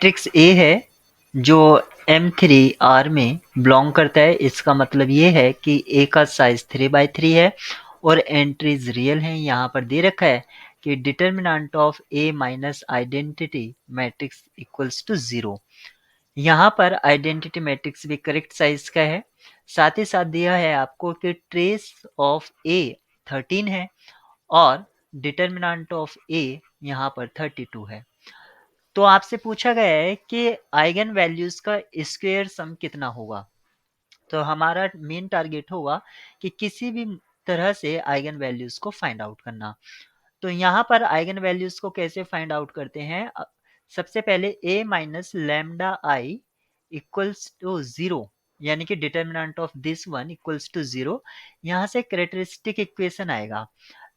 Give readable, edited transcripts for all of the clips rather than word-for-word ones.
Matrix A है जो M3R में बिलोंग करता है। इसका मतलब ये है कि ए का साइज 3/3 है और एंट्रीज रियल हैं। यहाँ पर दे रखा है कि determinant of A minus identity matrix equals to 0। यहाँ पर आइडेंटिटी मैट्रिक्स भी करेक्ट साइज का है। साथ ही साथ दिया है आपको कि ट्रेस ऑफ ए 13 है और डिटर्मिनेंट ऑफ ए यहाँ पर 32 है। तो आपसे पूछा गया है कि आइगन वैल्यूज का स्क्वायर सम कितना होगा। तो हमारा मेन टारगेट होगा कि किसी भी तरह से आइगन वैल्यूज को फाइंड आउट करना। तो यहाँ पर आइगन वैल्यूज को कैसे फाइंड आउट करते हैं? सबसे पहले a minus lambda I equals to 0, यानी कि determinant of this one equals to 0। यहाँ से कैरेक्टरिस्टिक इक्वेशन आएगा,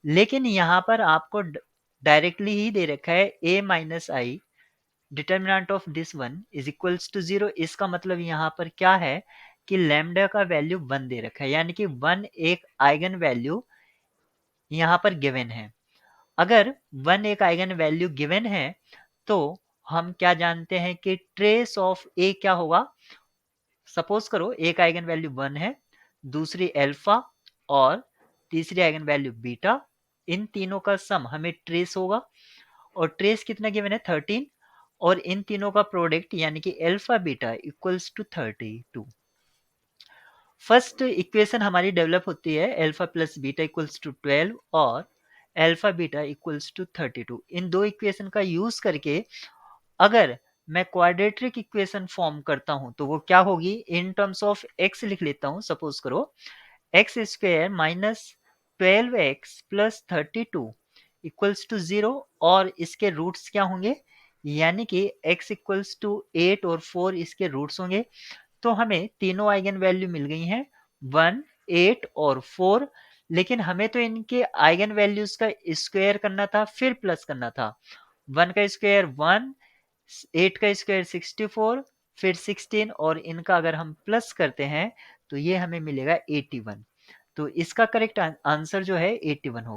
लेकिन यहाँ पर आपको डायरेक्टली ही दे रखा है a minus I determinant of this one is equals to 0। इसका मतलब यहाँ पर क्या है कि लैम्डा का वैल्यू 1 दे रखा है, यानी कि 1 एक आइगन वैल्यू यहाँ पर गिवन है। अगर 1 एक आइगन वैल्यू गिवन है तो हम क्या जानते हैं कि ट्रेस ऑफ ए क्या होगा। सपोज करो एक आइगन वैल्यू 1 है, दूसरी अल्फा और तीसरी आइगन वैल्यू बीटा। इन तीनों का सम हमें ट्रेस होगा और ट्रेस कितना गिवन है 13, और इन तीनों का प्रोडक्ट यानी कि alpha beta equals to 32। First equation हमारी डेवलप होती है alpha plus beta equals to 12 और अल्फा बीटा इक्वल्स टू 32। इन दो इक्वेशन का यूज करके अगर मैं क्वाड्रेटिक इक्वेशन फॉर्म करता हूं तो वो क्या होगी, इन टर्म्स ऑफ एक्स लिख लेता हूं। सपोज करो X square minus 12x plus 32 equals to 0, और इसके रूट्स क्या होंगे, यानी कि x इक्वल्स टू 8 और 4 इसके रूट्स होंगे। तो हमें तीनों आइगन वैल्यू मिल गई हैं 1, 8 और 4। लेकिन हमें तो इनके आइगन वैल्यूज का स्क्वायर करना था, फिर प्लस करना था। 1 का स्क्वायर 1, 8 का स्क्वायर 64, फिर 16, और इनका अगर हम प्लस करते हैं तो ये हमें मिलेगा 81। तो इसका करेक्ट आंसर जो है 81 होगा।